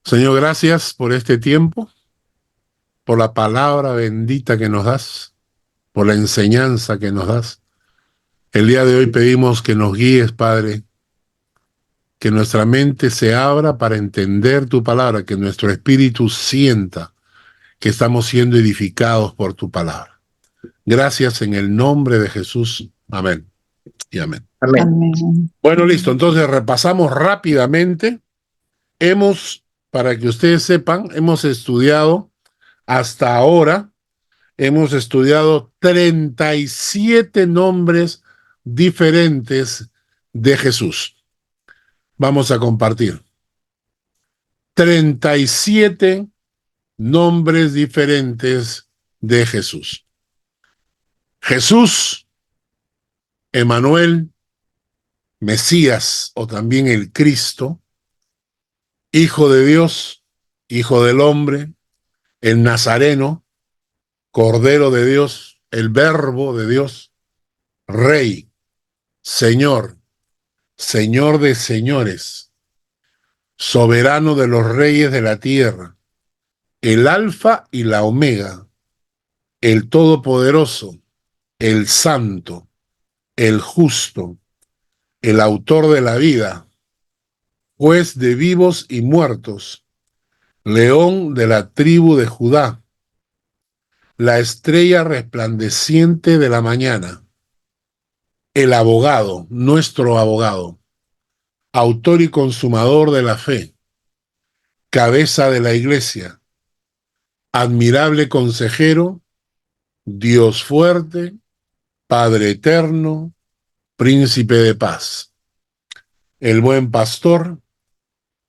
Señor, gracias por este tiempo, por la palabra bendita que nos das, por la enseñanza que nos das. El día de hoy pedimos que nos guíes, Padre, que nuestra mente se abra para entender tu palabra, que nuestro espíritu sienta que estamos siendo edificados por tu palabra. Gracias en el nombre de Jesús. Amén y amén. Amén. Amén. Bueno, listo. Entonces repasamos rápidamente. Para que ustedes sepan, hemos estudiado hasta ahora, hemos estudiado 37 nombres diferentes de Jesús. Vamos a compartir 37 nombres diferentes de Jesús. Jesús, Emanuel, Mesías o también el Cristo, Hijo de Dios, Hijo del Hombre, el Nazareno, Cordero de Dios, el Verbo de Dios, Rey, Señor, Señor de señores, soberano de los reyes de la tierra, el Alfa y la Omega, el Todopoderoso, el Santo, el Justo, el Autor de la vida, Juez de vivos y muertos, León de la tribu de Judá, la estrella resplandeciente de la mañana, el abogado, nuestro abogado, autor y consumador de la fe, cabeza de la iglesia, admirable consejero, Dios fuerte, Padre eterno, príncipe de paz, el buen pastor,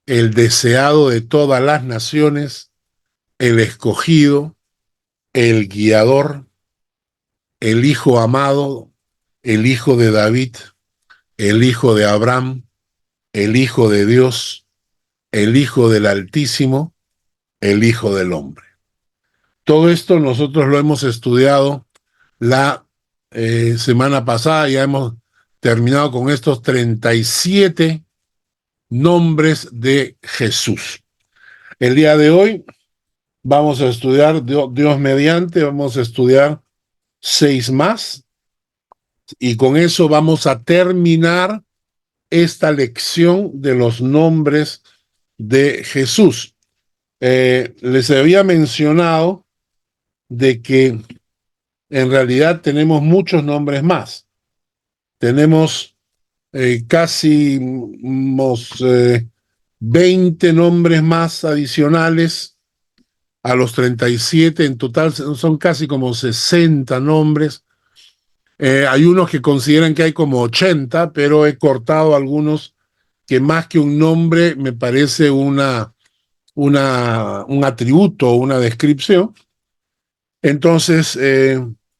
el deseado de todas las naciones, el escogido, el guiador, el hijo amado, el hijo de David, el hijo de Abraham, el hijo de Dios, el hijo del Altísimo, el hijo del hombre. Todo esto nosotros lo hemos estudiado la semana pasada, ya hemos terminado con estos 37 nombres de Jesús. El día de hoy vamos a estudiar, Dios mediante, vamos a estudiar 6 más y con eso vamos a terminar esta lección de los nombres de Jesús. Les había mencionado de que en realidad tenemos muchos nombres más. Tenemos casi 20 nombres más adicionales a los 37. En total son casi como 60 nombres. Hay unos que consideran que hay como 80, pero he cortado algunos que más que un nombre me parece un atributo, una descripción. Entonces,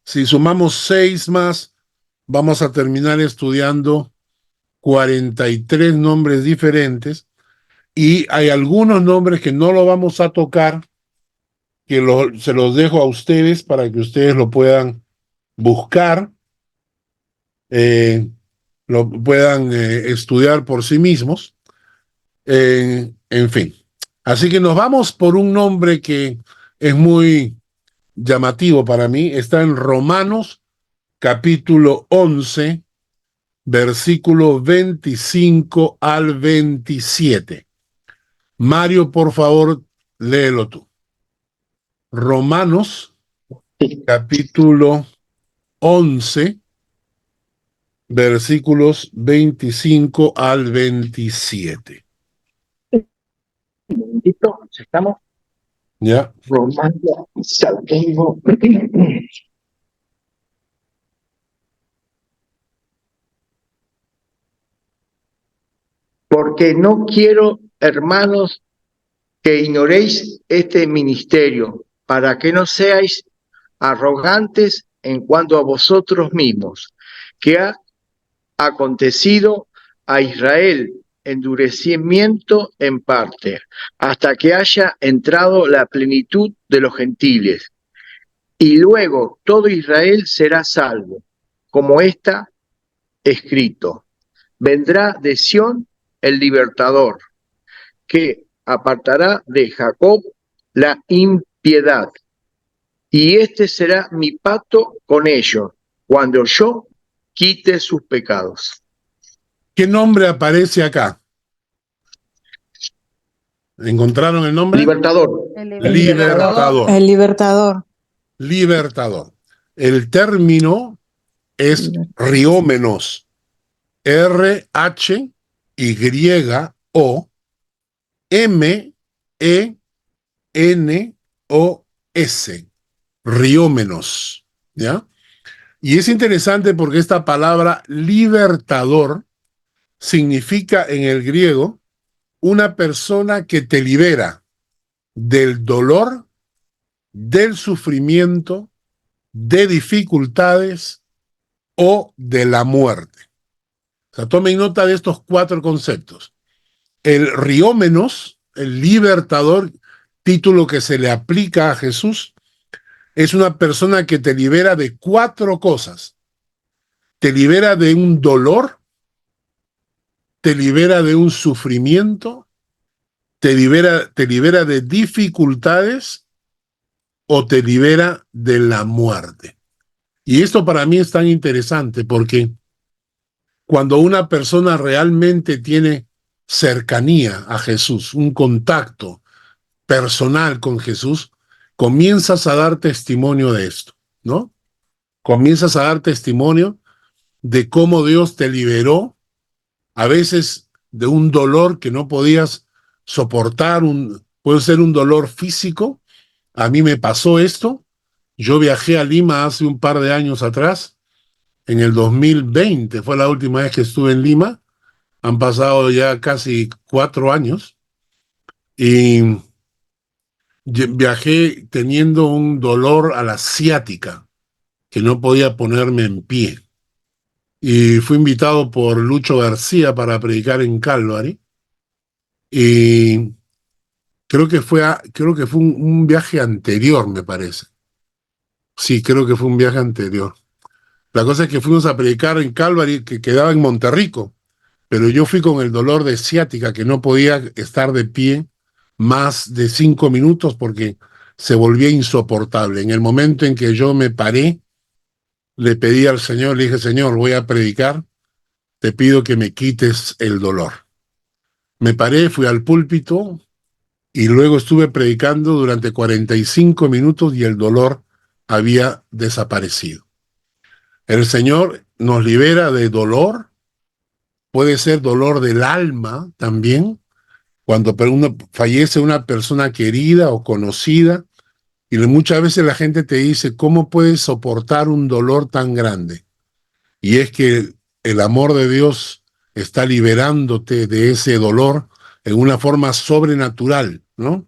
si sumamos 6 más, vamos a terminar estudiando 43 nombres diferentes y hay algunos nombres que no lo vamos a tocar, que se los dejo a ustedes para que ustedes lo puedan buscar, lo puedan estudiar por sí mismos, en fin. Así que nos vamos por un nombre que es muy llamativo para mí, está en Romanos capítulo 11, versículo 25 al 27. Mario, por favor, léelo tú. Romanos capítulo 11, versículos 25 al 27. ¿Listo? ¿Ya estamos? ¿Ya? Romanos, ya lo tengo. Porque no quiero, hermanos, que ignoréis este ministerio, para que no seáis arrogantes en cuanto a vosotros mismos, que ha acontecido a Israel endurecimiento en parte, hasta que haya entrado la plenitud de los gentiles. Y luego todo Israel será salvo, como está escrito. Vendrá de Sión el libertador, que apartará de Jacob la impiedad. Y este será mi pacto con ellos, cuando yo quite sus pecados. ¿Qué nombre aparece acá? ¿Encontraron el nombre? Libertador. Libertador. El libertador. Libertador. El término es riómenos. R-H-Y-O-M-E-N-O-S. Riómenos. ¿Ya? Y es interesante porque esta palabra libertador significa en el griego una persona que te libera del dolor, del sufrimiento, de dificultades o de la muerte. O sea, tomen nota de estos 4 conceptos. El riómenos, el libertador, título que se le aplica a Jesús, es una persona que te libera de 4 cosas. Te libera de un dolor, te libera de un sufrimiento, te libera de dificultades o te libera de la muerte. Y esto para mí es tan interesante porque cuando una persona realmente tiene cercanía a Jesús, un contacto personal con Jesús, comienzas a dar testimonio de esto, ¿no? Comienzas a dar testimonio de cómo Dios te liberó, a veces de un dolor que no podías soportar, puede ser un dolor físico. A mí me pasó esto. Yo viajé a Lima hace un par de años atrás, en el 2020, fue la última vez que estuve en Lima. Han pasado ya casi 4 años y viajé teniendo un dolor a la ciática, que no podía ponerme en pie. Y fui invitado por Lucho García para predicar en Calvary. Y creo que fue un viaje anterior, me parece. Sí, creo que fue un viaje anterior. La cosa es que fuimos a predicar en Calvary, que quedaba en Monterrico, pero yo fui con el dolor de ciática, que no podía estar de pie más de 5 minutos porque se volvía insoportable. En el momento en que yo me paré, le pedí al Señor, le dije, Señor, voy a predicar, te pido que me quites el dolor. Me paré, fui al púlpito y luego estuve predicando durante 45 minutos y el dolor había desaparecido. El Señor nos libera de dolor, puede ser dolor del alma también, cuando fallece una persona querida o conocida, y muchas veces la gente te dice, ¿cómo puedes soportar un dolor tan grande? Y es que el amor de Dios está liberándote de ese dolor en una forma sobrenatural, ¿no?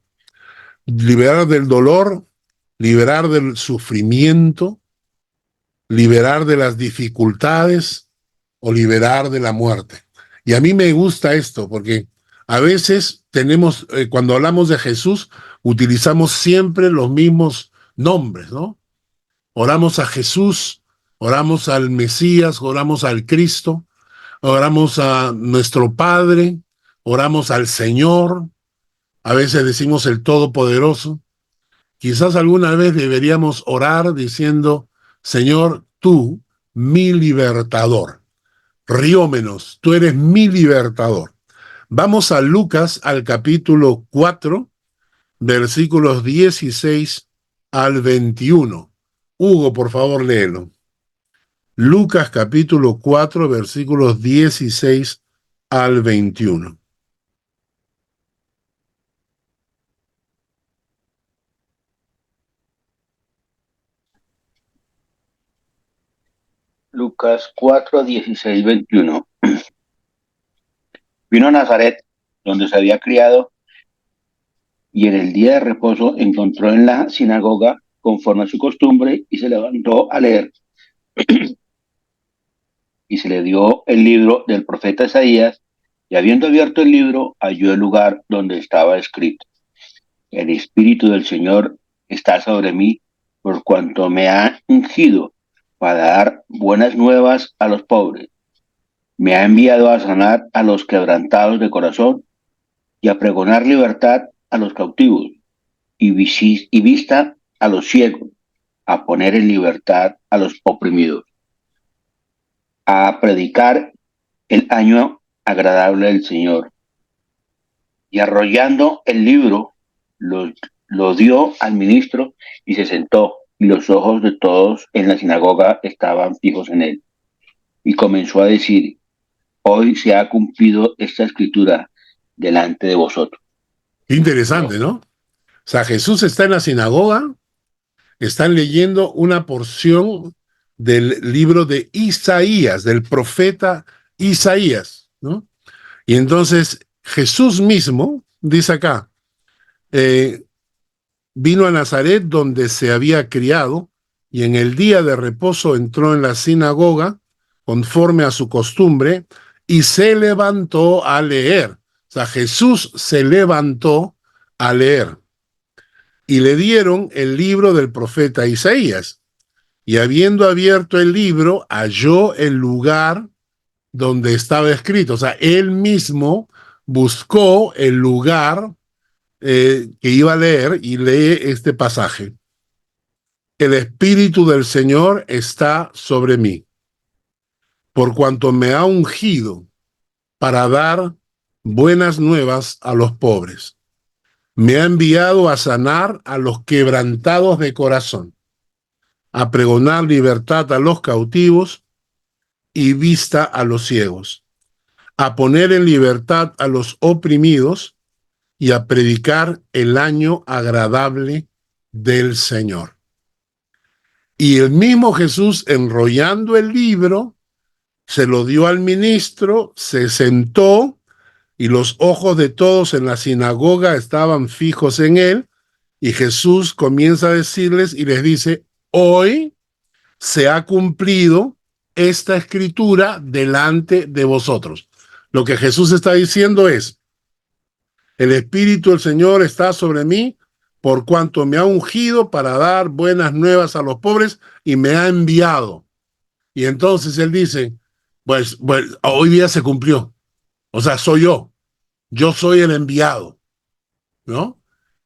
Liberar del dolor, liberar del sufrimiento, liberar de las dificultades o liberar de la muerte. Y a mí me gusta esto porque a veces cuando hablamos de Jesús, utilizamos siempre los mismos nombres, ¿no? Oramos a Jesús, oramos al Mesías, oramos al Cristo, oramos a nuestro Padre, oramos al Señor, a veces decimos el Todopoderoso. Quizás alguna vez deberíamos orar diciendo, Señor, tú, mi libertador. Riómenos, tú eres mi libertador. Vamos a Lucas, al capítulo 4, versículos 16 al 21. Hugo, por favor, léelo. Lucas, capítulo 4, versículos 16 al 21. Lucas 4, 16, 21. Vino a Nazaret, donde se había criado, y en el día de reposo encontró en la sinagoga, conforme a su costumbre, y se levantó a leer. Y se le dio el libro del profeta Isaías, y habiendo abierto el libro, halló el lugar donde estaba escrito: El Espíritu del Señor está sobre mí, por cuanto me ha ungido para dar buenas nuevas a los pobres. Me ha enviado a sanar a los quebrantados de corazón, y a pregonar libertad a los cautivos y vista a los ciegos, a poner en libertad a los oprimidos, a predicar el año agradable del Señor. Y arrollando el libro, lo dio al ministro y se sentó, y los ojos de todos en la sinagoga estaban fijos en él. Y comenzó a decir: hoy se ha cumplido esta escritura delante de vosotros. Interesante, ¿no? O sea, Jesús está en la sinagoga, están leyendo una porción del libro de Isaías, del profeta Isaías, ¿no? Y entonces Jesús mismo, dice acá, vino a Nazaret donde se había criado, y en el día de reposo entró en la sinagoga, conforme a su costumbre, y se levantó a leer. O sea, Jesús se levantó a leer. Y le dieron el libro del profeta Isaías. Y habiendo abierto el libro, halló el lugar donde estaba escrito. O sea, él mismo buscó el lugar que iba a leer y lee este pasaje. El Espíritu del Señor está sobre mí, por cuanto me ha ungido para dar buenas nuevas a los pobres. Me ha enviado a sanar a los quebrantados de corazón, a pregonar libertad a los cautivos y vista a los ciegos, a poner en libertad a los oprimidos y a predicar el año agradable del Señor. Y el mismo Jesús, enrollando el libro, se lo dio al ministro, se sentó, y los ojos de todos en la sinagoga estaban fijos en él, y Jesús comienza a decirles y les dice: hoy se ha cumplido esta escritura delante de vosotros. Lo que Jesús está diciendo es: el Espíritu del Señor está sobre mí, por cuanto me ha ungido para dar buenas nuevas a los pobres y me ha enviado. Y entonces él dice, pues hoy día se cumplió. O sea, soy yo soy el enviado, ¿no?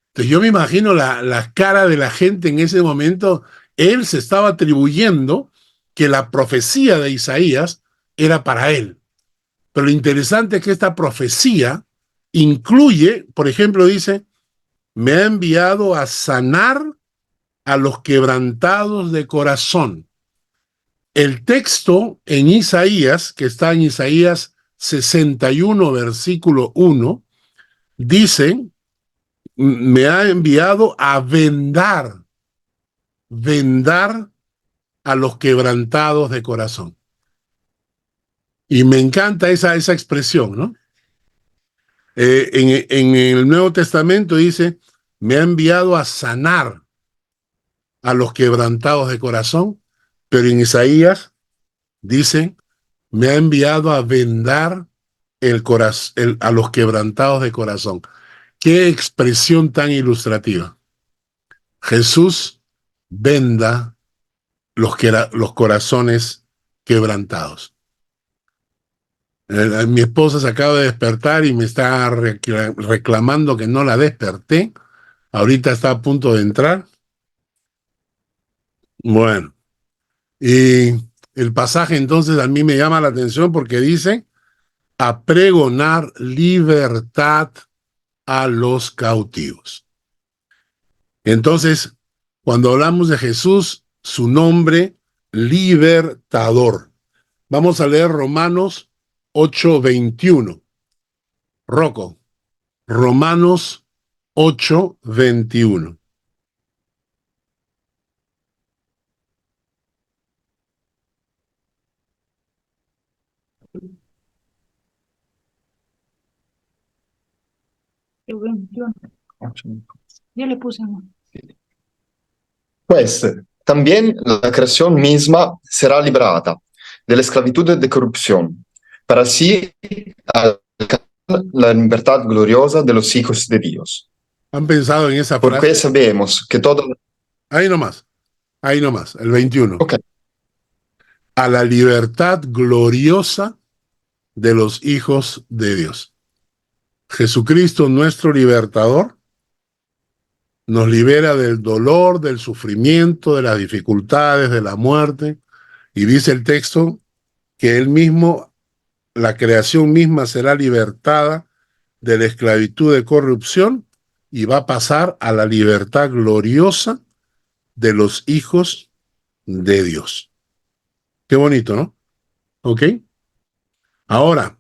Entonces yo me imagino la cara de la gente en ese momento. Él se estaba atribuyendo que la profecía de Isaías era para él. Pero lo interesante es que esta profecía incluye, por ejemplo, dice, me ha enviado a sanar a los quebrantados de corazón. El texto en Isaías, que está en Isaías 61, versículo 1, dice, me ha enviado a vendar a los quebrantados de corazón. Y me encanta esa expresión, ¿no? En el Nuevo Testamento dice, me ha enviado a sanar a los quebrantados de corazón, pero en Isaías dice, me ha enviado a vendar a los quebrantados de corazón. Qué expresión tan ilustrativa. Jesús venda los corazones quebrantados. Mi esposa se acaba de despertar y me está reclamando que no la desperté. Ahorita está a punto de entrar. Bueno, y el pasaje entonces a mí me llama la atención porque dice, a pregonar libertad a los cautivos. Entonces, cuando hablamos de Jesús, su nombre, libertador. Vamos a leer Romanos 8:21. Rocco, Romanos 8:21. Yo le puse amor. Pues también la creación misma será liberada de la esclavitud de corrupción, para así alcanzar la libertad gloriosa de los hijos de Dios. ¿Han pensado en esa Porque frase? sabemos que todo... Ahí nomás, el 21. Okay. A la libertad gloriosa de los hijos de Dios. Jesucristo, nuestro libertador, nos libera del dolor, del sufrimiento, de las dificultades, de la muerte. Y dice el texto que Él mismo, la creación misma será libertada de la esclavitud de corrupción y va a pasar a la libertad gloriosa de los hijos de Dios. Qué bonito, ¿no? ¿Ok? Ahora,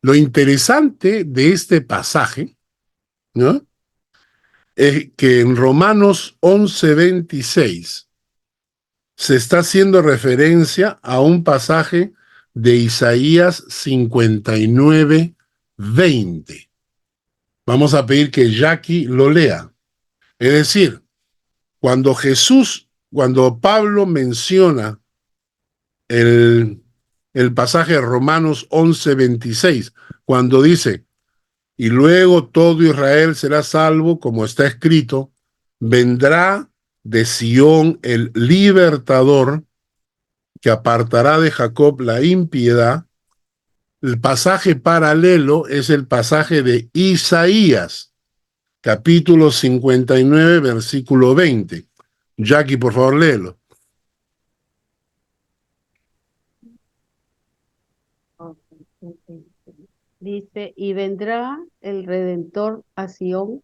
lo interesante de este pasaje, ¿no?, es que en Romanos 11:26 se está haciendo referencia a un pasaje de Isaías 59:20. Vamos a pedir que Jackie lo lea. Es decir, cuando Pablo menciona el pasaje de Romanos 11:26, cuando dice: y luego todo Israel será salvo, como está escrito, vendrá de Sión el libertador, que apartará de Jacob la impiedad. El pasaje paralelo es el pasaje de Isaías, capítulo 59, versículo 20. Jackie, por favor, léelo. Dice, y vendrá el Redentor a Sión,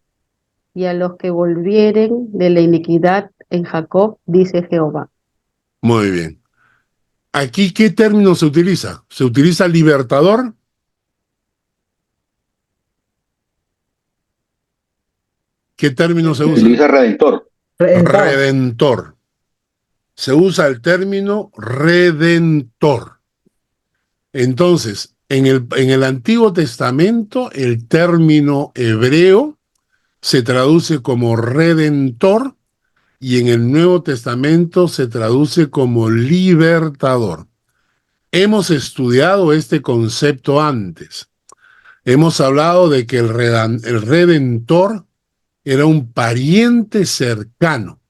y a los que volvieren de la iniquidad en Jacob, dice Jehová. Muy bien. Aquí, ¿qué término se utiliza? ¿Se utiliza libertador? ¿Qué término se usa? Utiliza redentor. Redentor. Se usa el término redentor. Entonces, en el Antiguo Testamento, el término hebreo se traduce como redentor y en el Nuevo Testamento se traduce como libertador. Hemos estudiado este concepto antes. Hemos hablado de que el redentor era un pariente cercano.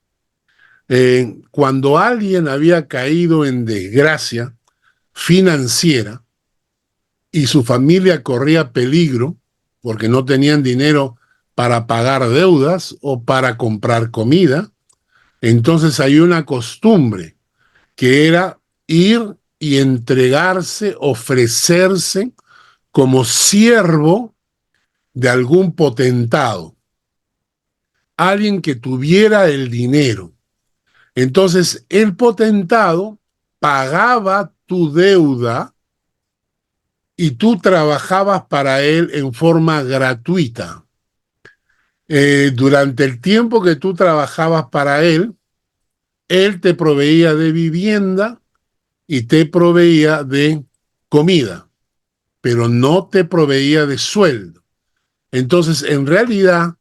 Cuando alguien había caído en desgracia financiera y su familia corría peligro porque no tenían dinero para pagar deudas o para comprar comida, entonces hay una costumbre que era ir y entregarse, ofrecerse como siervo de algún potentado, alguien que tuviera el dinero. Entonces el potentado pagaba tu deuda y tú trabajabas para él en forma gratuita. Durante el tiempo que tú trabajabas para él te proveía de vivienda y te proveía de comida, pero no te proveía de sueldo. Entonces, en realidad,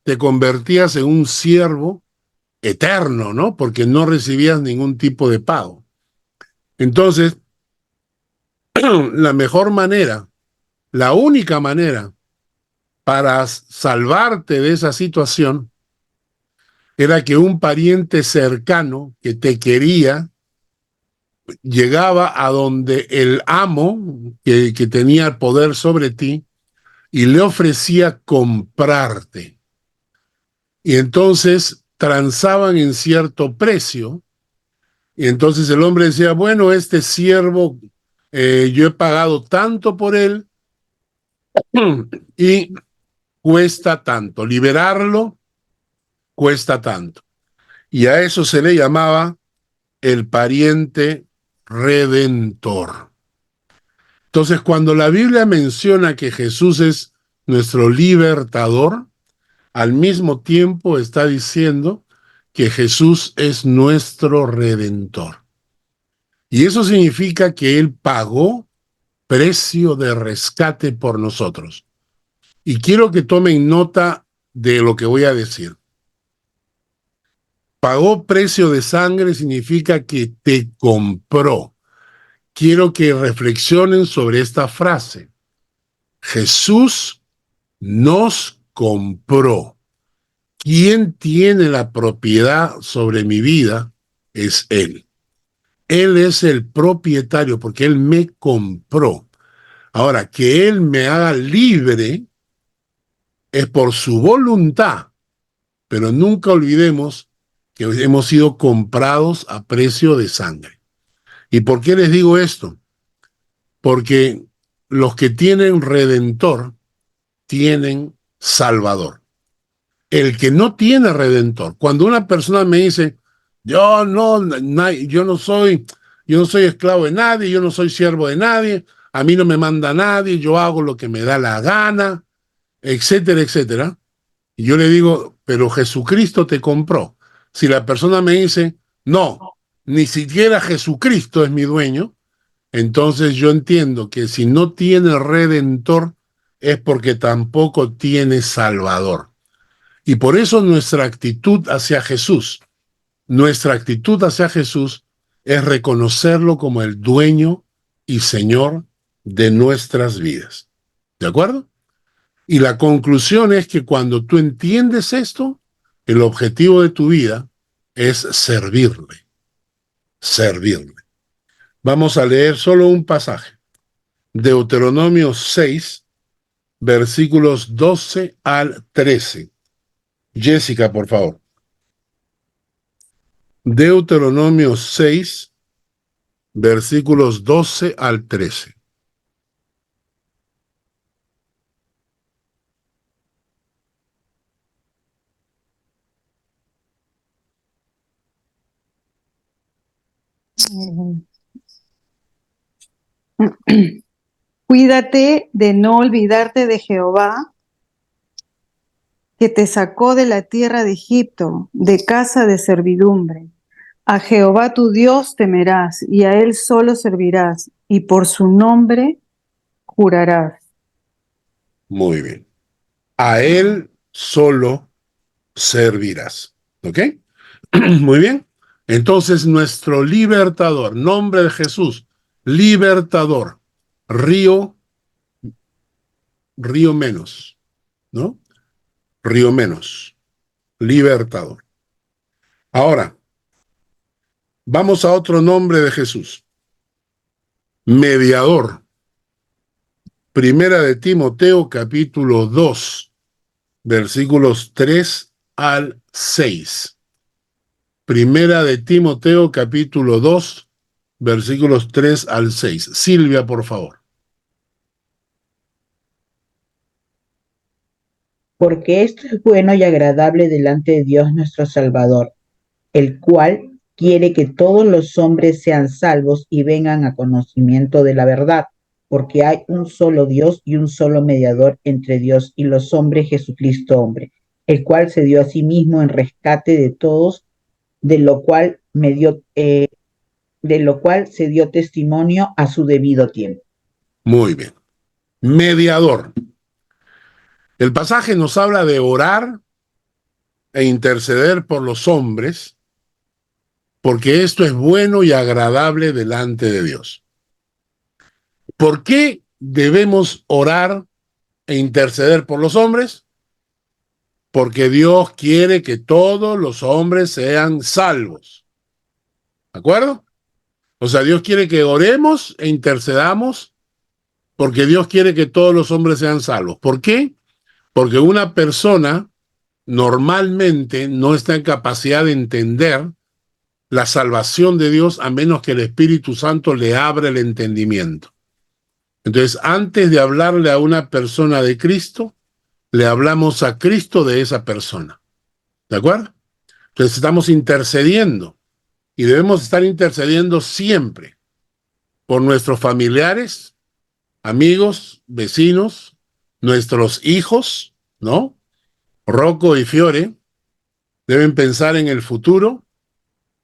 te convertías en un siervo eterno, ¿no? Porque no recibías ningún tipo de pago. Entonces, la mejor manera, la única manera para salvarte de esa situación era que un pariente cercano que te quería llegaba a donde el amo que tenía poder sobre ti y le ofrecía comprarte. Y entonces transaban en cierto precio. Y entonces el hombre decía, bueno, este siervo, yo he pagado tanto por él y cuesta tanto. Liberarlo cuesta tanto. Y a eso se le llamaba el pariente redentor. Entonces, cuando la Biblia menciona que Jesús es nuestro libertador, al mismo tiempo está diciendo que Jesús es nuestro redentor. Y eso significa que Él pagó precio de rescate por nosotros. Y quiero que tomen nota de lo que voy a decir. Pagó precio de sangre significa que te compró. Quiero que reflexionen sobre esta frase. Jesús nos compró. Quien tiene la propiedad sobre mi vida es Él. Él es el propietario porque Él me compró. Ahora, que Él me haga libre es por su voluntad, pero nunca olvidemos que hemos sido comprados a precio de sangre. ¿Y por qué les digo esto? Porque los que tienen redentor tienen salvador. El que no tiene redentor, cuando una persona me dice, yo no soy esclavo de nadie, yo no soy siervo de nadie, a mí no me manda nadie, yo hago lo que me da la gana, etcétera, etcétera. Y yo le digo, pero Jesucristo te compró. Si la persona me dice, no, ni siquiera Jesucristo es mi dueño, entonces yo entiendo que si no tiene redentor es porque tampoco tiene salvador. Y por eso nuestra actitud hacia Jesús es reconocerlo como el dueño y Señor de nuestras vidas. ¿De acuerdo? Y la conclusión es que cuando tú entiendes esto, el objetivo de tu vida es servirle. Servirle. Vamos a leer solo un pasaje. Deuteronomio 6, versículos 12 al 13. Jessica, por favor. Deuteronomio 6, versículos 12 al 13. Cuídate de no olvidarte de Jehová, que te sacó de la tierra de Egipto, de casa de servidumbre. A Jehová tu Dios temerás, y a él solo servirás, y por su nombre jurarás. Muy bien. A él solo servirás. ¿Ok? Muy bien. Entonces, nuestro libertador, nombre de Jesús, libertador, río menos, ¿no? Río menos, libertador. Ahora, vamos a otro nombre de Jesús. Mediador. Primera de Timoteo, capítulo 2, versículos 3 al 6. Primera de Timoteo, capítulo 2, versículos 3 al 6. Silvia, por favor. Porque esto es bueno y agradable delante de Dios nuestro Salvador, el cual quiere que todos los hombres sean salvos y vengan a conocimiento de la verdad, porque hay un solo Dios y un solo mediador entre Dios y los hombres, Jesucristo hombre, el cual se dio a sí mismo en rescate de todos, de lo cual se dio testimonio a su debido tiempo. Muy bien. Mediador. El pasaje nos habla de orar e interceder por los hombres, porque esto es bueno y agradable delante de Dios. ¿Por qué debemos orar e interceder por los hombres? Porque Dios quiere que todos los hombres sean salvos. ¿De acuerdo? O sea, Dios quiere que oremos e intercedamos porque Dios quiere que todos los hombres sean salvos. ¿Por qué? Porque una persona normalmente no está en capacidad de entender la salvación de Dios a menos que el Espíritu Santo le abra el entendimiento. Entonces, antes de hablarle a una persona de Cristo, le hablamos a Cristo de esa persona. ¿De acuerdo? Entonces estamos intercediendo y debemos estar intercediendo siempre por nuestros familiares, amigos, vecinos, nuestros hijos, ¿no? Rocco y Fiore deben pensar en el futuro,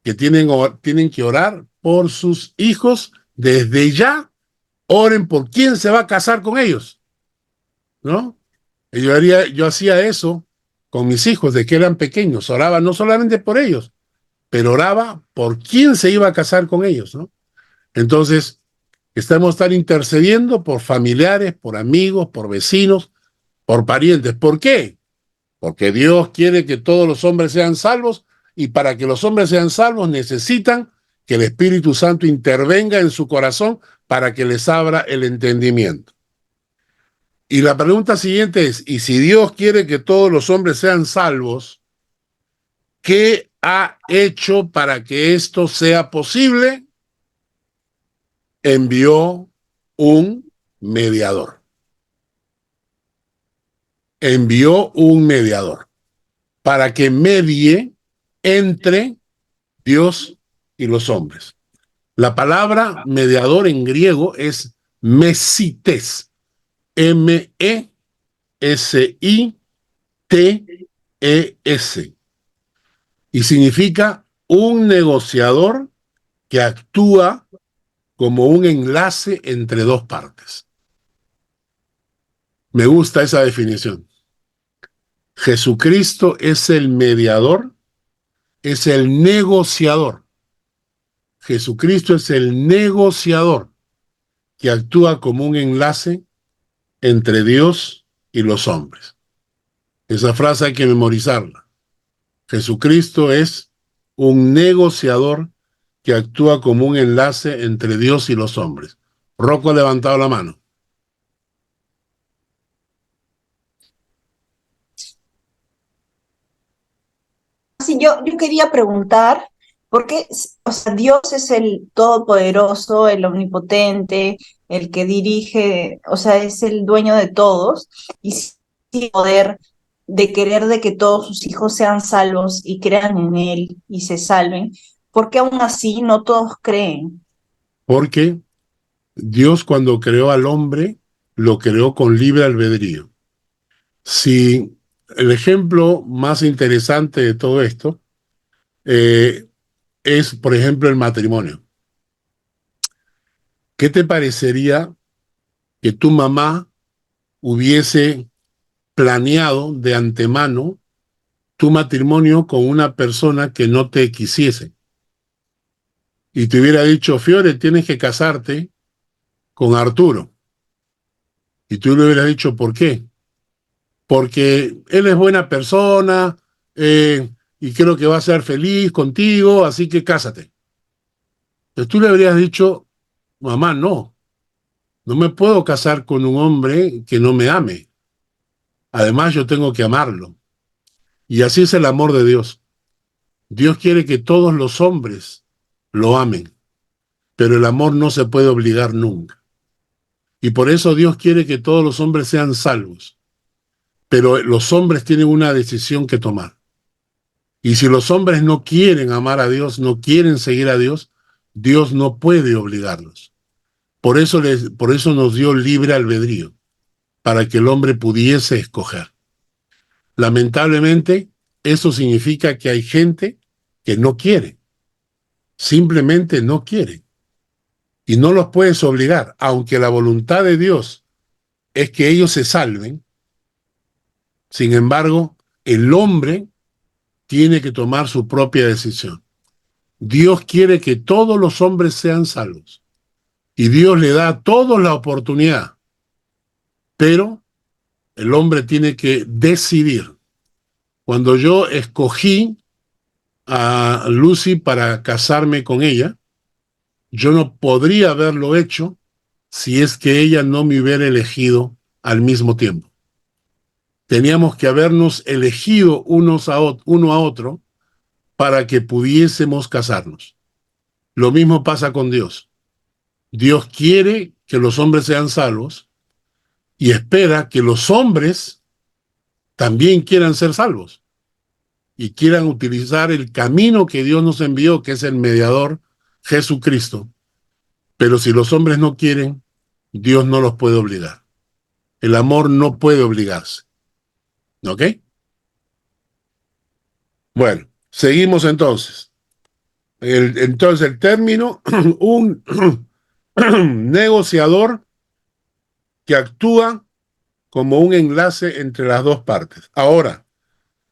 que tienen que orar por sus hijos desde ya. Oren por quién se va a casar con ellos, ¿no? Y yo hacía eso con mis hijos de que eran pequeños. Oraba no solamente por ellos, pero oraba por quién se iba a casar con ellos, ¿no? Entonces, estamos estar intercediendo por familiares, por amigos, por vecinos, por parientes. ¿Por qué? Porque Dios quiere que todos los hombres sean salvos, y para que los hombres sean salvos necesitan que el Espíritu Santo intervenga en su corazón para que les abra el entendimiento. Y la pregunta siguiente es, ¿y si Dios quiere que todos los hombres sean salvos, qué ha hecho para que esto sea posible? Envió un mediador. Envió un mediador para que medie entre Dios y los hombres. La palabra mediador en griego es mesites, M-E-S-I-T-E-S, y significa un negociador que actúa como un enlace entre dos partes. Me gusta esa definición. Jesucristo es el mediador, es el negociador. Jesucristo es el negociador que actúa como un enlace entre Dios y los hombres. Esa frase hay que memorizarla. Jesucristo es un negociador que actúa como un enlace entre Dios y los hombres. Rocco ha levantado la mano. Sí, yo quería preguntar, ¿por qué, o sea, Dios es el todopoderoso, el omnipotente, el que dirige, o sea, es el dueño de todos, y sí poder de querer de que todos sus hijos sean salvos y crean en Él y se salven? ¿Por qué aún así no todos creen? Porque Dios, cuando creó al hombre, lo creó con libre albedrío. Si el ejemplo más interesante de todo esto es, por ejemplo, el matrimonio. ¿Qué te parecería que tu mamá hubiese planeado de antemano tu matrimonio con una persona que no te quisiese y te hubiera dicho, Fiore, tienes que casarte con Arturo? Y tú le hubieras dicho, ¿por qué? Porque él es buena persona y creo que va a ser feliz contigo, así que cásate. Entonces tú le habrías dicho, mamá, no me puedo casar con un hombre que no me ame. Además, yo tengo que amarlo. Y así es el amor de Dios. Dios quiere que todos los hombres lo amen, pero el amor no se puede obligar nunca. Y por eso Dios quiere que todos los hombres sean salvos, pero los hombres tienen una decisión que tomar. Y si los hombres no quieren amar a Dios, no quieren seguir a Dios, Dios no puede obligarlos. Por eso nos dio libre albedrío, para que el hombre pudiese escoger. Lamentablemente, eso significa que hay gente que no quiere, simplemente no quiere. Y no los puedes obligar, aunque la voluntad de Dios es que ellos se salven. Sin embargo, el hombre tiene que tomar su propia decisión. Dios quiere que todos los hombres sean salvos. Y Dios le da a todos la oportunidad. Pero el hombre tiene que decidir. Cuando yo escogí a Lucy para casarme con ella, yo no podría haberlo hecho si es que ella no me hubiera elegido al mismo tiempo. Teníamos que habernos elegido uno a otro para que pudiésemos casarnos. Lo mismo pasa con Dios. Dios quiere que los hombres sean salvos y espera que los hombres también quieran ser salvos y quieran utilizar el camino que Dios nos envió, que es el mediador Jesucristo. Pero si los hombres no quieren, Dios no los puede obligar. El amor no puede obligarse. ¿Ok? Bueno, seguimos entonces. Entonces el término, un negociador que actúa como un enlace entre las dos partes. Ahora,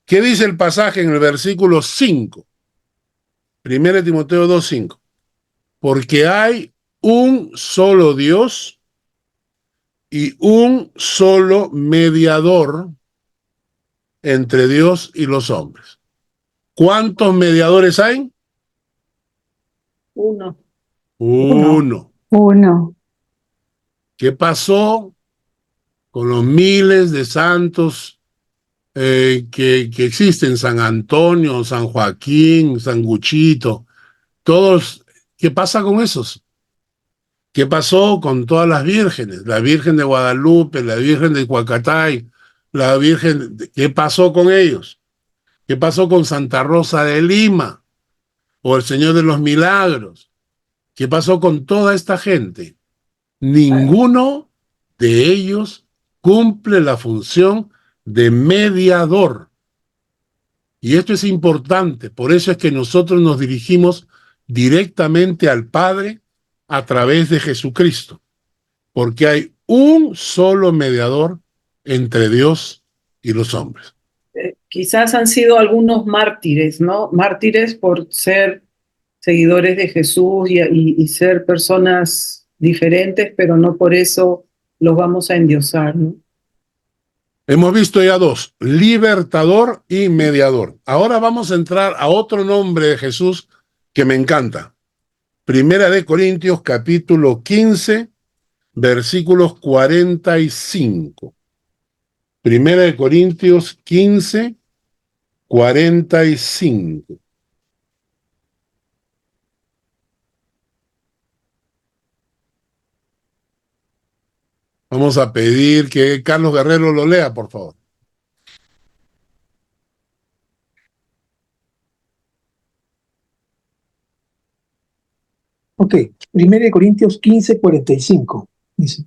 ¿qué dice el pasaje en el versículo 5? 1 Timoteo 2:5. Porque hay un solo Dios y un solo mediador entre Dios y los hombres. ¿Cuántos mediadores hay? Uno. Uno. Uno. ¿Qué pasó con los miles de santos que existen, San Antonio, San Joaquín, San Guchito, todos, ¿qué pasa con esos? ¿Qué pasó con todas las vírgenes? La Virgen de Guadalupe, la Virgen de Huacatay, la Virgen, ¿qué pasó con ellos? ¿Qué pasó con Santa Rosa de Lima o el Señor de los Milagros? ¿Qué pasó con toda esta gente? Ninguno de ellos cumple la función de mediador. Y esto es importante, por eso es que nosotros nos dirigimos directamente al Padre a través de Jesucristo, porque hay un solo mediador entre Dios y los hombres. Quizás han sido algunos mártires, ¿no? Mártires por ser seguidores de Jesús y ser personas diferentes, pero no por eso los vamos a endiosar, ¿no? Hemos visto ya dos, libertador y mediador. Ahora vamos a entrar a otro nombre de Jesús que me encanta. Primera de Corintios, capítulo 15, versículos 45. Primera de Corintios 15, 45. Vamos a pedir que Carlos Guerrero lo lea, por favor. Ok, 1 Corintios 15, 45. Dice,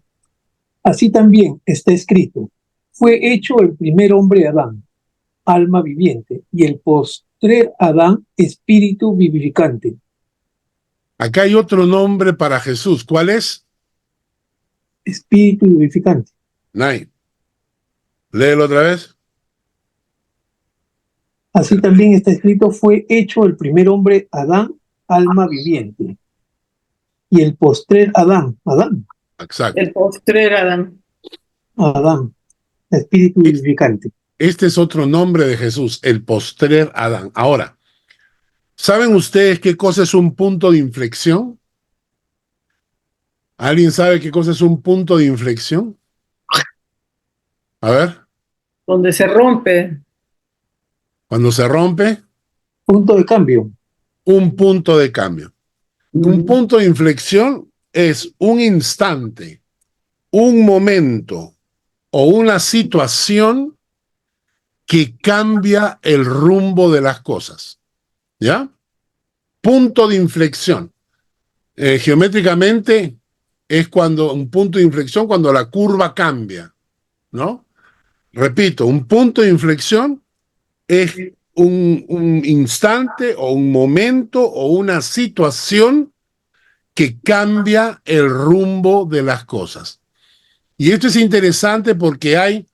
así también está escrito, fue hecho el primer hombre Adán, alma viviente, y el postrer Adán, espíritu vivificante. Acá hay otro nombre para Jesús. ¿Cuál es? Espíritu vivificante. Nay. Léelo otra vez. Así también está escrito, fue hecho el primer hombre Adán, alma viviente. Y el postrer Adán, Exacto. El postrer Adán. espíritu vivificante. Este es otro nombre de Jesús, el postrer Adán. Ahora, ¿saben ustedes qué cosa es un punto de inflexión? ¿Alguien sabe qué cosa es un punto de inflexión? A ver. Donde se rompe. Cuando se rompe. Punto de cambio. Un punto de cambio. Un punto de inflexión es un instante, un momento o una situación que cambia el rumbo de las cosas. ¿Ya? Punto de inflexión. Geométricamente es cuando un punto de inflexión cuando la curva cambia, ¿no? Repito, un punto de inflexión es un instante o un momento o una situación que cambia el rumbo de las cosas. Y esto es interesante porque hay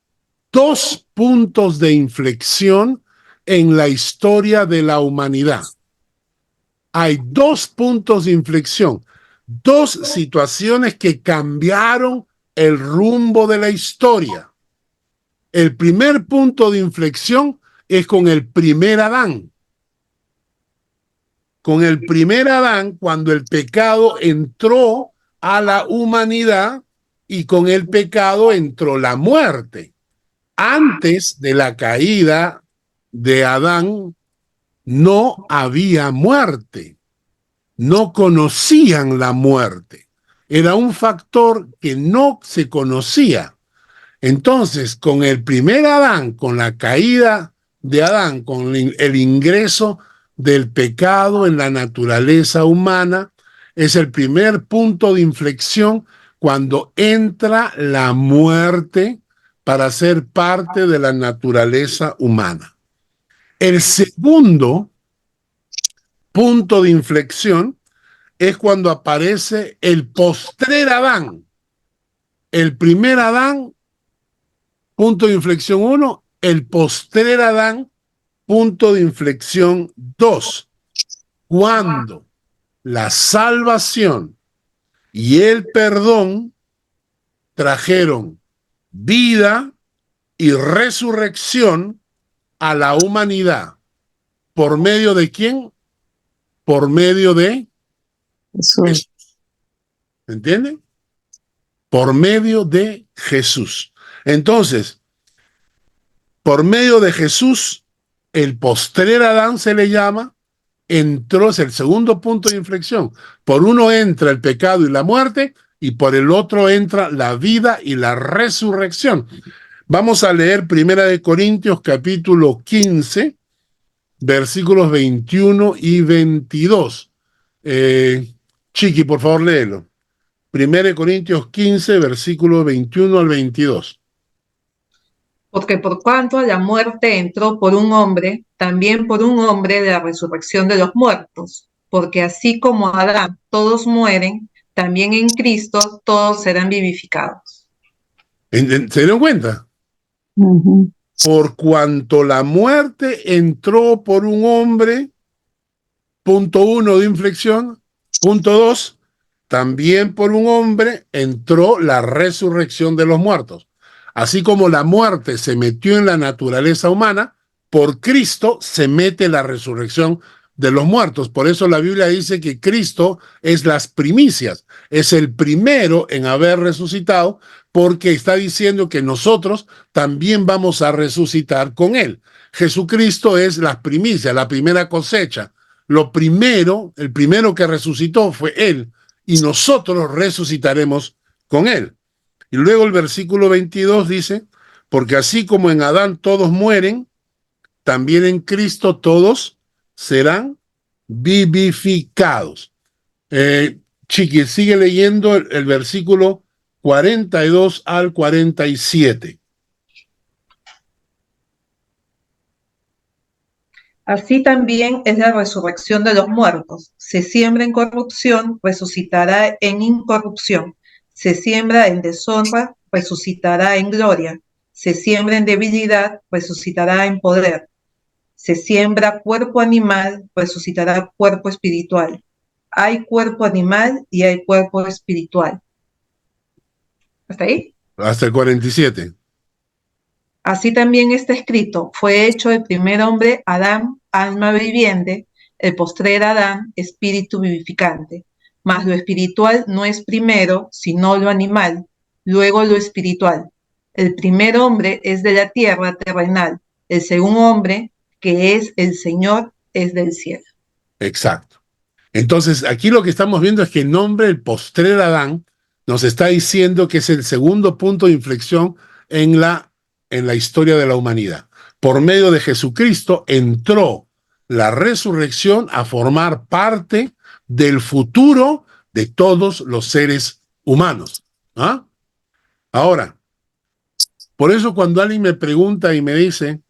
dos puntos de inflexión en la historia de la humanidad. Hay dos puntos de inflexión, dos situaciones que cambiaron el rumbo de la historia. El primer punto de inflexión es con el primer Adán. Con el primer Adán, cuando el pecado entró a la humanidad y con el pecado entró la muerte. Antes de la caída de Adán no había muerte. No conocían la muerte. Era un factor que no se conocía. Entonces, con el primer Adán, con la caída de Adán, con el ingreso del pecado en la naturaleza humana, es el primer punto de inflexión cuando entra la muerte para ser parte de la naturaleza humana. El segundo punto de inflexión es cuando aparece el postrer Adán. El primer Adán, punto de inflexión 1, el postrer Adán, punto de inflexión 2. Cuando la salvación y el perdón trajeron vida y resurrección a la humanidad. ¿Por medio de quién? Por medio de Jesús. ¿Entienden? por medio de Jesús. Entonces, por medio de Jesús, el postrer Adán se le llama, entró, es el segundo punto de inflexión. Por uno entra el pecado y la muerte, y por el otro entra la vida y la resurrección. Vamos a leer 1 Corintios capítulo 15, versículos 21 y 22. Chiqui, por favor, léelo. 1 Corintios 15, versículos 21 al 22. Porque por cuanto la muerte entró por un hombre, también por un hombre de la resurrección de los muertos. Porque así como Adán todos mueren, también en Cristo todos serán vivificados. ¿Se dieron cuenta? Por cuanto la muerte entró por un hombre, punto 1 de inflexión, punto 2, también por un hombre entró la resurrección de los muertos. Así como la muerte se metió en la naturaleza humana, por Cristo se mete la resurrección de los muertos. Por eso la Biblia dice que Cristo es las primicias, es el primero en haber resucitado, porque está diciendo que nosotros también vamos a resucitar con él. Jesucristo es las primicias, la primera cosecha. Lo primero, el primero que resucitó fue él, y nosotros resucitaremos con él. Y luego el versículo 22 dice, porque así como en Adán todos mueren, también en Cristo todos serán vivificados. Chiqui, sigue leyendo el versículo 42 al 47. Así también es la resurrección de los muertos. Se siembra en corrupción, resucitará en incorrupción. Se siembra en deshonra, resucitará en gloria. Se siembra en debilidad, resucitará en poder. Se siembra cuerpo animal, resucitará cuerpo espiritual. Hay cuerpo animal y hay cuerpo espiritual. ¿Hasta ahí? Hasta el 47. Así también está escrito, fue hecho el primer hombre, Adán, alma viviente, el postrer Adán, espíritu vivificante. Mas lo espiritual no es primero, sino lo animal, luego lo espiritual. El primer hombre es de la tierra terrenal, el segundo hombre, que es el Señor, es del cielo. Exacto. Entonces, aquí lo que estamos viendo es que el nombre, el postrer Adán, nos está diciendo que es el segundo punto de inflexión en la historia de la humanidad. Por medio de Jesucristo entró la resurrección a formar parte del futuro de todos los seres humanos. ¿Ah? Ahora, por eso cuando alguien me pregunta y me dice,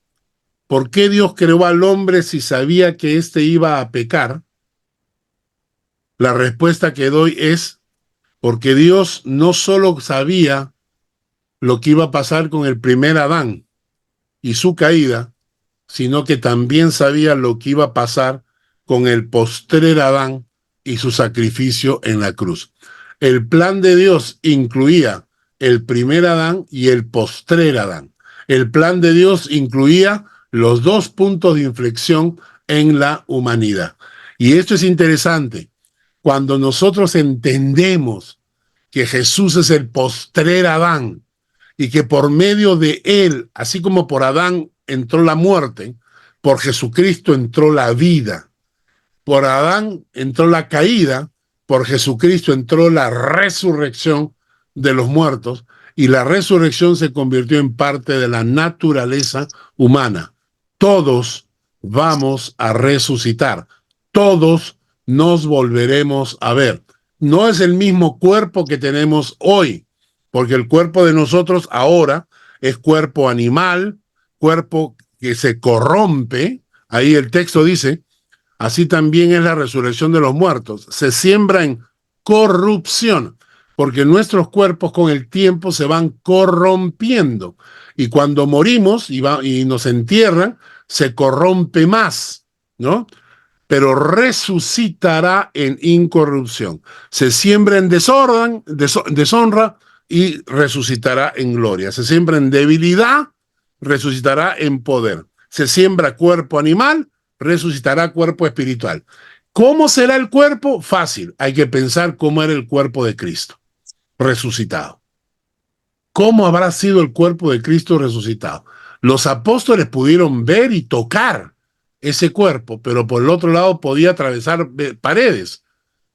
¿por qué Dios creó al hombre si sabía que éste iba a pecar? La respuesta que doy es porque Dios no solo sabía lo que iba a pasar con el primer Adán y su caída, sino que también sabía lo que iba a pasar con el postrer Adán y su sacrificio en la cruz. El plan de Dios incluía el primer Adán y el postrer Adán. El plan de Dios incluía los dos puntos de inflexión en la humanidad. Y esto es interesante. Cuando nosotros entendemos que Jesús es el postrer Adán y que por medio de él, así como por Adán entró la muerte, por Jesucristo entró la vida. Por Adán entró la caída, por Jesucristo entró la resurrección de los muertos, y la resurrección se convirtió en parte de la naturaleza humana. Todos vamos a resucitar. Todos nos volveremos a ver. No es el mismo cuerpo que tenemos hoy, porque el cuerpo de nosotros ahora es cuerpo animal, cuerpo que se corrompe. Ahí el texto dice, así también es la resurrección de los muertos. Se siembra en corrupción, porque nuestros cuerpos con el tiempo se van corrompiendo. Y cuando morimos y nos entierran, se corrompe más, ¿no? Pero resucitará en incorrupción. Se siembra en deshonra y resucitará en gloria. Se siembra en debilidad, resucitará en poder. Se siembra cuerpo animal, resucitará cuerpo espiritual. ¿Cómo será el cuerpo? Fácil. Hay que pensar cómo era el cuerpo de Cristo, resucitado. ¿Cómo habrá sido el cuerpo de Cristo resucitado? Los apóstoles pudieron ver y tocar ese cuerpo, pero por el otro lado podía atravesar paredes,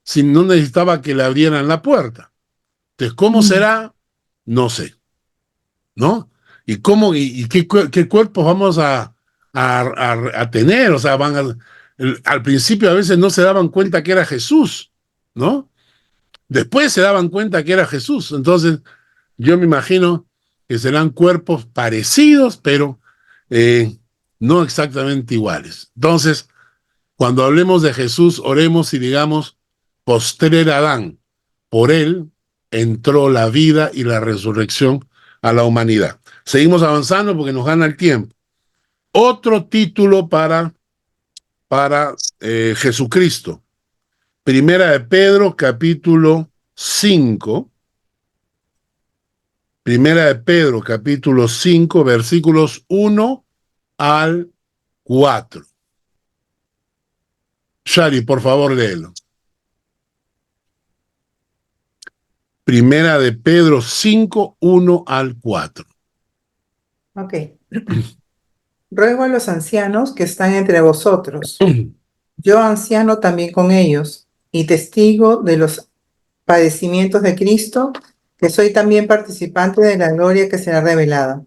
sin no necesitaba que le abrieran la puerta. Entonces, ¿cómo será? No sé, ¿no? ¿Y cómo y qué cuerpos vamos a tener? O sea, al principio a veces no se daban cuenta que era Jesús, ¿no? Después se daban cuenta que era Jesús. Entonces, yo me imagino que serán cuerpos parecidos, pero no exactamente iguales. Entonces, cuando hablemos de Jesús, oremos y digamos, postrer Adán, por él entró la vida y la resurrección a la humanidad. Seguimos avanzando porque nos gana el tiempo. Otro título para Jesucristo. Primera de Pedro, capítulo 5. Primera de Pedro, capítulo 5, versículos 1 al 4. Shari, por favor, léelo. Primera de Pedro 5, 1 al 4. Ok. Ruego a los ancianos que están entre vosotros, yo anciano también con ellos, y testigo de los padecimientos de Cristo, que soy también participante de la gloria que será revelada.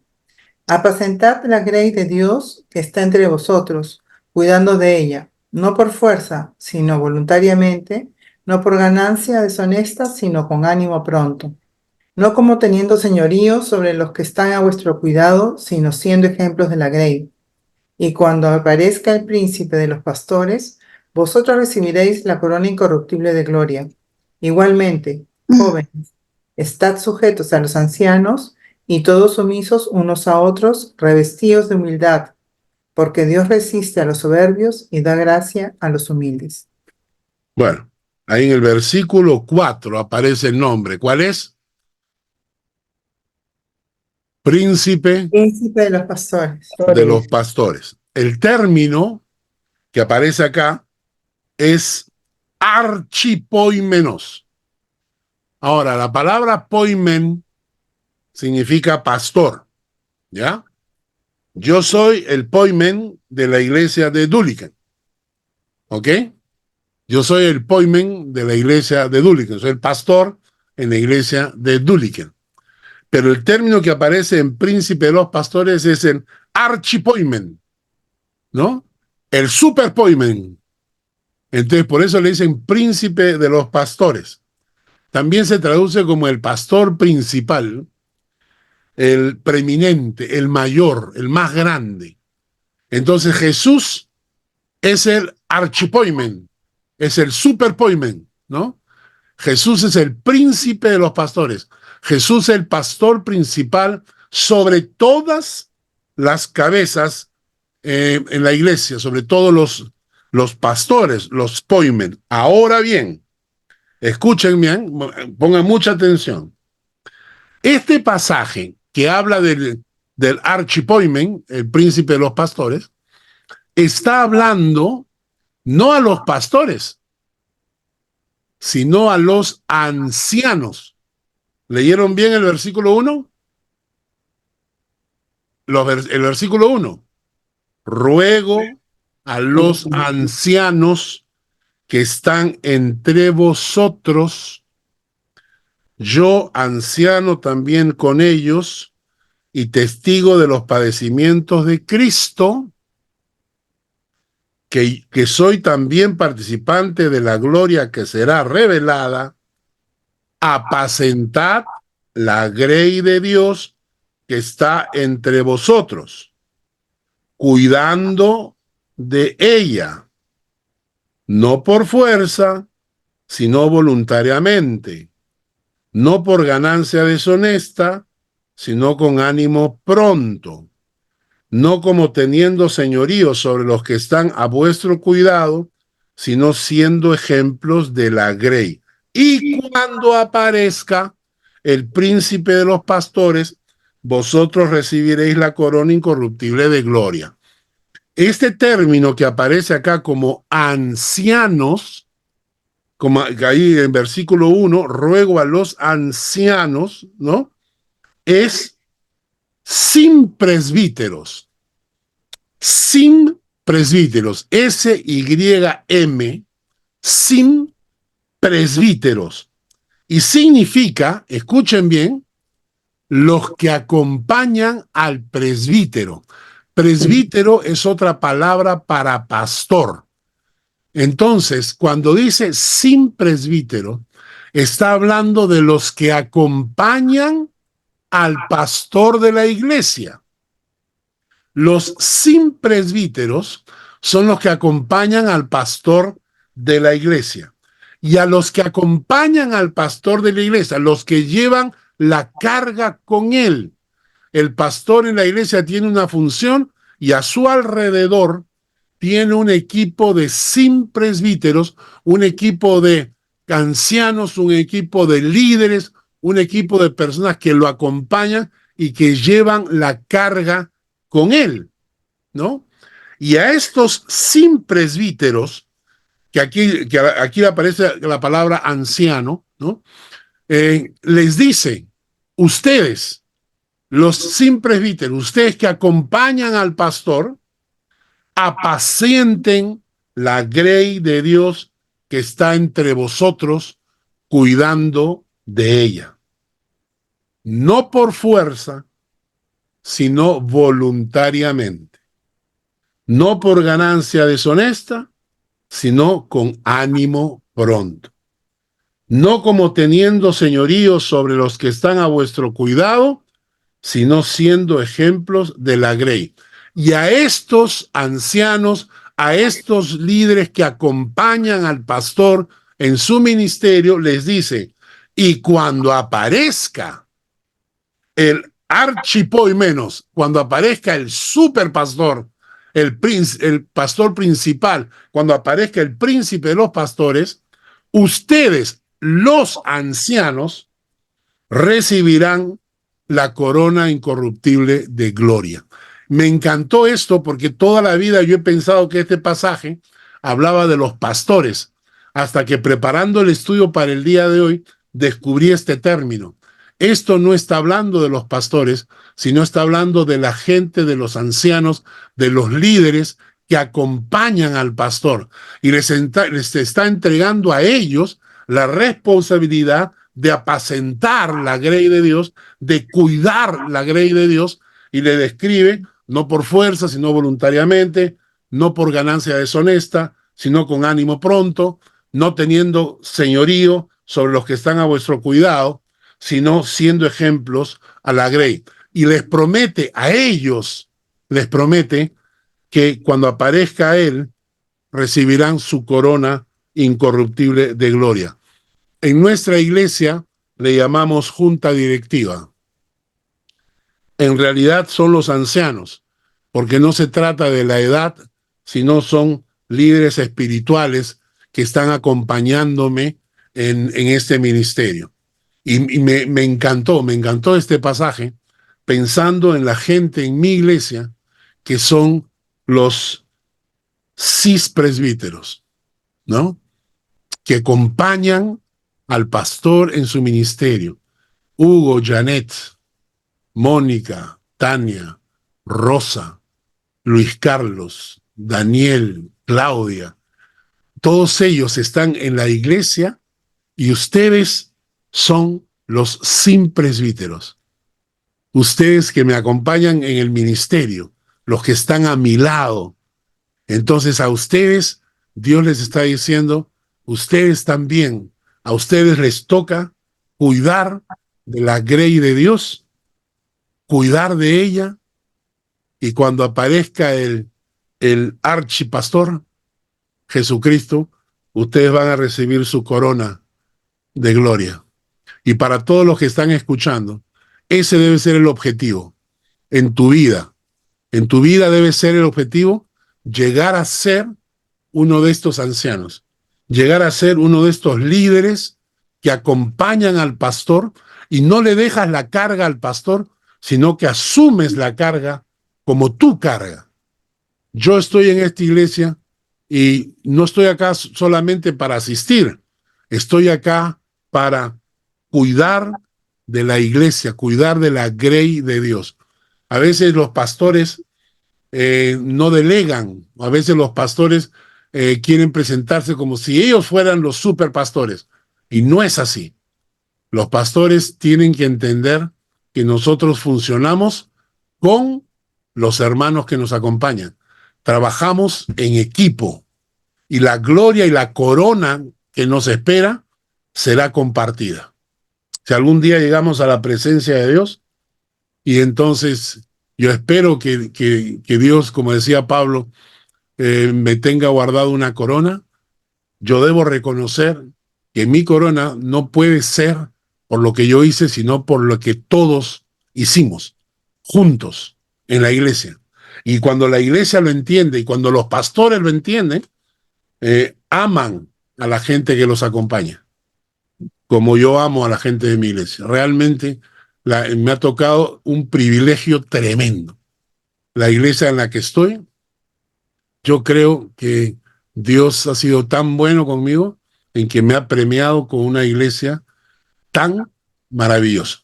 Apacentad la grey de Dios que está entre vosotros, cuidando de ella, no por fuerza, sino voluntariamente, no por ganancia deshonesta, sino con ánimo pronto. No como teniendo señorío sobre los que están a vuestro cuidado, sino siendo ejemplos de la grey. Y cuando aparezca el príncipe de los pastores, vosotros recibiréis la corona incorruptible de gloria. Igualmente, jóvenes, estad sujetos a los ancianos y todos sumisos unos a otros, revestidos de humildad, porque Dios resiste a los soberbios y da gracia a los humildes. Bueno, ahí en el versículo 4 aparece el nombre. ¿Cuál es? Príncipe de los pastores. De los pastores. El término que aparece acá es archipoimenos. Ahora, la palabra poimen significa pastor, ¿ya? Yo soy el poimen de la iglesia de Dúliken, ¿ok? Yo soy el poimen de la iglesia de Dúliken, soy el pastor en la iglesia de Dúliken. Pero el término que aparece en Príncipe de los Pastores es el archipoimen, ¿no? El superpoimen. Entonces, por eso le dicen Príncipe de los Pastores. También se traduce como el pastor principal, el preeminente, el mayor, el más grande. Entonces, Jesús es el archipoimen, es el superpoimen, ¿no? Jesús es el príncipe de los pastores. Jesús es el pastor principal sobre todas las cabezas en la iglesia, sobre todos los pastores, los poimen. Ahora bien, escuchen bien, pongan mucha atención. Este pasaje que habla del archipoimen, el príncipe de los pastores, está hablando no a los pastores, sino a los ancianos. ¿Leyeron bien el versículo 1? El versículo 1. Ruego a los ancianos que están entre vosotros, yo anciano también con ellos, y testigo de los padecimientos de Cristo, que soy también participante de la gloria que será revelada, apacentad la grey de Dios que está entre vosotros, cuidando de ella, no por fuerza, sino voluntariamente, no por ganancia deshonesta, sino con ánimo pronto, no como teniendo señorío sobre los que están a vuestro cuidado, sino siendo ejemplos de la grey. Y cuando aparezca el príncipe de los pastores, vosotros recibiréis la corona incorruptible de gloria. Este término que aparece acá como ancianos, como ahí en versículo 1, ruego a los ancianos, ¿no? es sin presbíteros. Sin presbíteros. S-Y-M, sin presbíteros. Y significa, escuchen bien, los que acompañan al presbítero. Presbítero es otra palabra para pastor. Entonces, cuando dice sin presbítero, está hablando de los que acompañan al pastor de la iglesia. Los sin presbíteros son los que acompañan al pastor de la iglesia. Y a los que acompañan al pastor de la iglesia, los que llevan la carga con él. El pastor en la iglesia tiene una función y a su alrededor tiene un equipo de sin presbíteros, un equipo de ancianos, un equipo de líderes, un equipo de personas que lo acompañan y que llevan la carga con él, ¿no? Y a estos sin presbíteros, que aquí aparece la palabra anciano, ¿no? Les dice, ustedes, los sin presbíteros, ustedes que acompañan al pastor, apacienten la grey de Dios que está entre vosotros, cuidando de ella. No por fuerza, sino voluntariamente. No por ganancia deshonesta, sino con ánimo pronto. No como teniendo señorío sobre los que están a vuestro cuidado, sino siendo ejemplos de la grey. Y a estos ancianos, a estos líderes que acompañan al pastor en su ministerio, les dice, y cuando aparezca el archipoimenos, cuando aparezca el superpastor, el pastor principal, cuando aparezca el príncipe de los pastores, ustedes, los ancianos, recibirán la corona incorruptible de gloria. Me encantó esto porque toda la vida yo he pensado que este pasaje hablaba de los pastores, hasta que preparando el estudio para el día de hoy descubrí este término. Esto no está hablando de los pastores, sino está hablando de la gente, de los ancianos, de los líderes que acompañan al pastor y les está entregando a ellos la responsabilidad de apacentar la grey de Dios, de cuidar la grey de Dios, y le describe no por fuerza, sino voluntariamente, no por ganancia deshonesta, sino con ánimo pronto, no teniendo señorío sobre los que están a vuestro cuidado, sino siendo ejemplos a la grey. Y les promete a ellos, les promete que cuando aparezca él, recibirán su corona incorruptible de gloria. En nuestra iglesia le llamamos junta directiva. En realidad son los ancianos, porque no se trata de la edad, sino son líderes espirituales que están acompañándome en este ministerio. Y me encantó este pasaje, pensando en la gente en mi iglesia, que son los cispresbíteros, ¿no? Que acompañan al pastor en su ministerio. Hugo, Janet, Mónica, Tania, Rosa, Luis Carlos, Daniel, Claudia, todos ellos están en la iglesia y ustedes son los sin presbíteros. Ustedes que me acompañan en el ministerio, los que están a mi lado. Entonces a ustedes, Dios les está diciendo, ustedes también, a ustedes les toca cuidar de la grey de Dios, cuidar de ella, y cuando aparezca el archipastor, Jesucristo, ustedes van a recibir su corona de gloria. Y para todos los que están escuchando, ese debe ser el objetivo en tu vida. En tu vida debe ser el objetivo llegar a ser uno de estos ancianos, llegar a ser uno de estos líderes que acompañan al pastor y no le dejas la carga al pastor, sino que asumes la carga como tu carga. Yo estoy en esta iglesia y no estoy acá solamente para asistir, estoy acá para cuidar de la iglesia, cuidar de la grey de Dios. A veces los pastores no delegan, a veces los pastores quieren presentarse como si ellos fueran los superpastores, y no es así. Los pastores tienen que entender que nosotros funcionamos con los hermanos que nos acompañan. Trabajamos en equipo y la gloria y la corona que nos espera será compartida. Si algún día llegamos a la presencia de Dios, y entonces yo espero que Dios, como decía Pablo, me tenga guardado una corona, yo debo reconocer que mi corona no puede ser por lo que yo hice, sino por lo que todos hicimos juntos en la iglesia. Y cuando la iglesia lo entiende y cuando los pastores lo entienden, aman a la gente que los acompaña, como yo amo a la gente de mi iglesia. Realmente me ha tocado un privilegio tremendo. La iglesia en la que estoy, yo creo que Dios ha sido tan bueno conmigo en que me ha premiado con una iglesia tan maravillosa.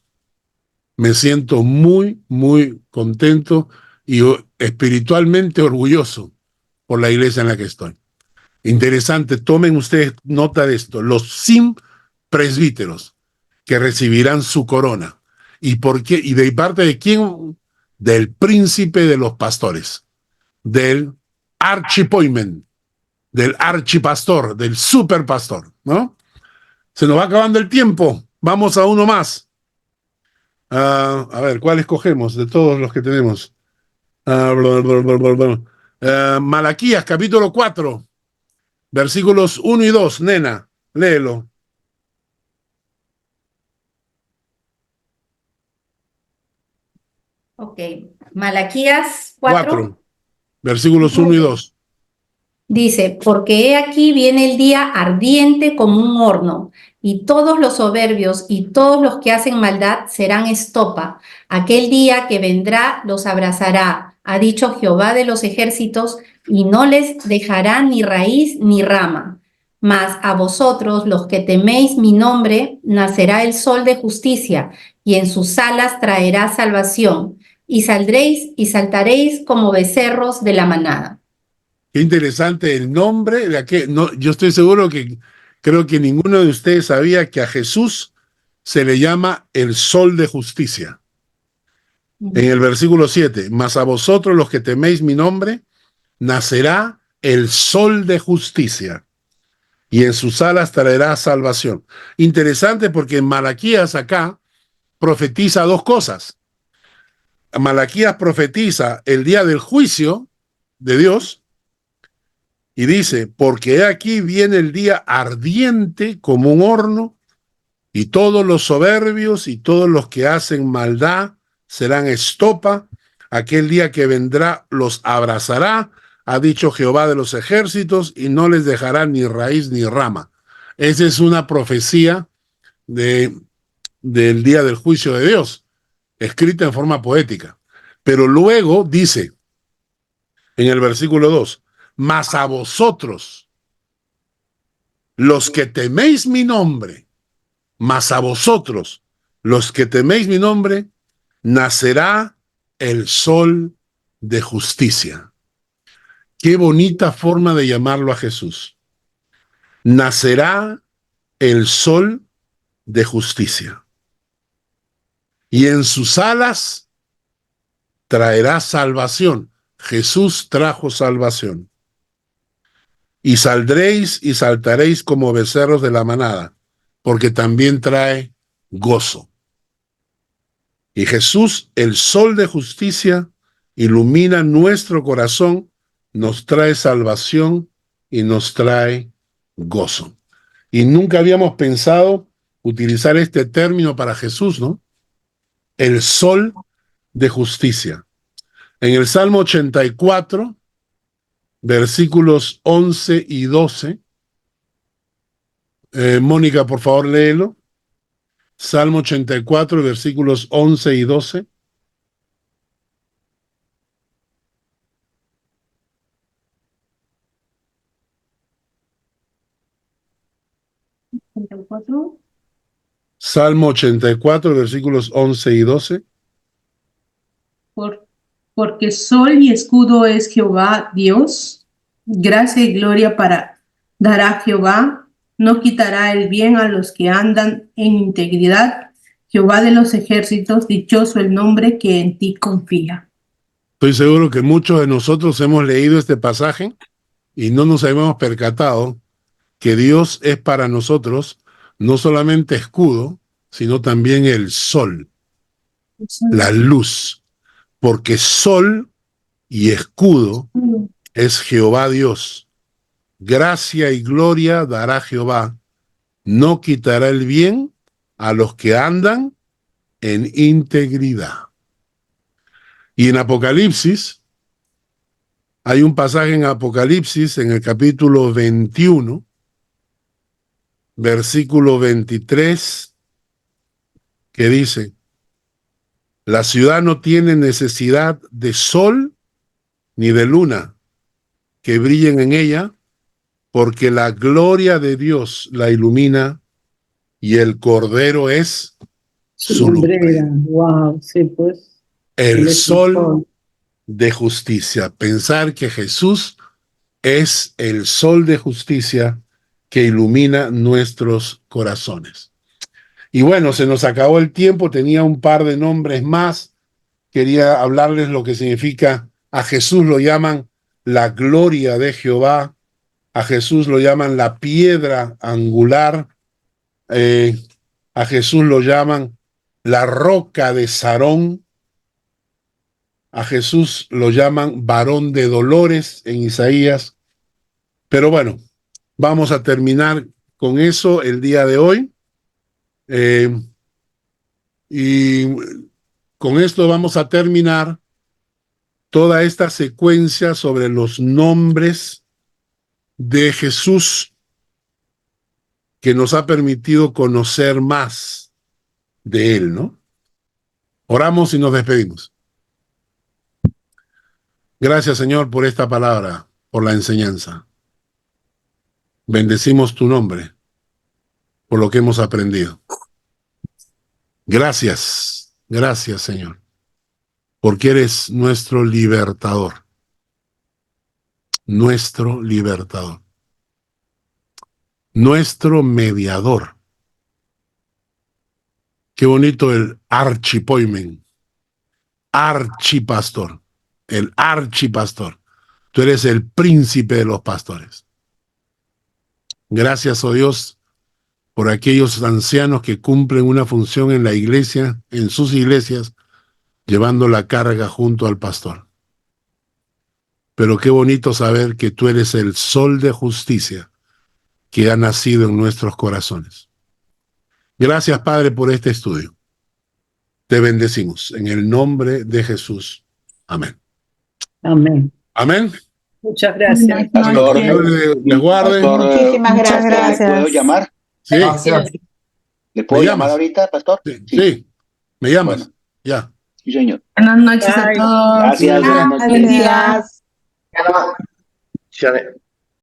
Me siento muy, muy contento y espiritualmente orgulloso por la iglesia en la que estoy. Interesante, tomen ustedes nota de esto. Los presbíteros que recibirán su corona. ¿Y por qué? ¿Y de parte de quién? Del príncipe de los pastores, del archipoimen, del archipastor, del superpastor, ¿no? Se nos va acabando el tiempo. Vamos a uno más. A ver, ¿cuál escogemos de todos los que tenemos? Malaquías, capítulo 4, versículos 1 y 2. Nena, léelo. Ok, Malaquías 4 4, versículos 1 y 2. dice, porque he aquí viene el día ardiente como un horno, y todos los soberbios y todos los que hacen maldad serán estopa. Aquel día que vendrá los abrazará, ha dicho Jehová de los ejércitos, y no les dejará ni raíz ni rama. Mas a vosotros, los que teméis mi nombre, nacerá el sol de justicia, y en sus alas traerá salvación, y saldréis y saltaréis como becerros de la manada. Qué interesante el nombre de aquel. No, yo estoy seguro que creo que ninguno de ustedes sabía que a Jesús se le llama el sol de justicia. En el versículo 7, mas a vosotros los que teméis mi nombre, nacerá el sol de justicia, y en sus alas traerá salvación. Interesante porque Malaquías acá profetiza dos cosas. Malaquías profetiza el día del juicio de Dios, y dice, porque aquí viene el día ardiente como un horno, y todos los soberbios y todos los que hacen maldad serán estopa. Aquel día que vendrá los abrazará, ha dicho Jehová de los ejércitos, y no les dejará ni raíz ni rama. Esa es una profecía del día del juicio de Dios, escrita en forma poética. Pero luego dice, en el versículo 2, mas a vosotros, los que teméis mi nombre, mas a vosotros, los que teméis mi nombre, nacerá el sol de justicia. Qué bonita forma de llamarlo a Jesús. Nacerá el sol de justicia. Y en sus alas traerá salvación. Jesús trajo salvación. Y saldréis y saltaréis como becerros de la manada, porque también trae gozo. Y Jesús, el sol de justicia, ilumina nuestro corazón, nos trae salvación y nos trae gozo. Y nunca habíamos pensado utilizar este término para Jesús, ¿no? El sol de justicia. En el Salmo 84, versículos 11 y 12, Mónica, por favor, léelo. Salmo 84, versículos 11 y 12. Salmo 84, versículos 11 y 12. Porque sol y escudo es Jehová Dios, gracia y gloria dará Jehová, no quitará el bien a los que andan en integridad. Jehová de los ejércitos, dichoso el nombre que en ti confía. Estoy seguro que muchos de nosotros hemos leído este pasaje y no nos habíamos percatado que Dios es para nosotros no solamente escudo, sino también el sol, la luz, porque sol y escudo es Jehová Dios. Gracia y gloria dará Jehová, no quitará el bien a los que andan en integridad. Y en Apocalipsis, hay un pasaje en Apocalipsis, en el capítulo 21, versículo 23, que dice: la ciudad no tiene necesidad de sol ni de luna que brillen en ella, porque la gloria de Dios la ilumina y el Cordero es su lumbrera. Wow, sí, pues. El sol de justicia. Pensar que Jesús es el sol de justicia que ilumina nuestros corazones. Y bueno, se nos acabó el tiempo, tenía un par de nombres más. Quería hablarles lo que significa. A Jesús lo llaman la gloria de Jehová, a Jesús lo llaman la piedra angular, a Jesús lo llaman la roca de Sarón, a Jesús lo llaman varón de dolores en Isaías. Pero bueno, vamos a terminar con eso el día de hoy. Y con esto vamos a terminar toda esta secuencia sobre los nombres de Jesús que nos ha permitido conocer más de Él, ¿no? Oramos y nos despedimos. Gracias, Señor, por esta palabra, por la enseñanza. Bendecimos tu nombre por lo que hemos aprendido. Gracias, gracias, Señor, porque eres nuestro libertador. Nuestro libertador. Nuestro mediador. Qué bonito el archipoimen. Archipastor. El archipastor. Tú eres el príncipe de los pastores. Gracias, oh Dios, por aquellos ancianos que cumplen una función en la iglesia, en sus iglesias, llevando la carga junto al pastor. Pero qué bonito saber que tú eres el sol de justicia que ha nacido en nuestros corazones. Gracias, Padre, por este estudio. Te bendecimos en el nombre de Jesús. Amén. Amén. Amén. Muchas gracias. Pastor, les guarde. Pastor, Muchísimas gracias. ¿le puedo llamar? Sí. ¿Le puedo ¿Me llamar llamas? ahorita, Pastor? Sí. ¿Me llamas? Bueno. Ya. Sí, señor. Buenas noches a Bye. todos. Gracias. Buenas noches. Buen día. Ya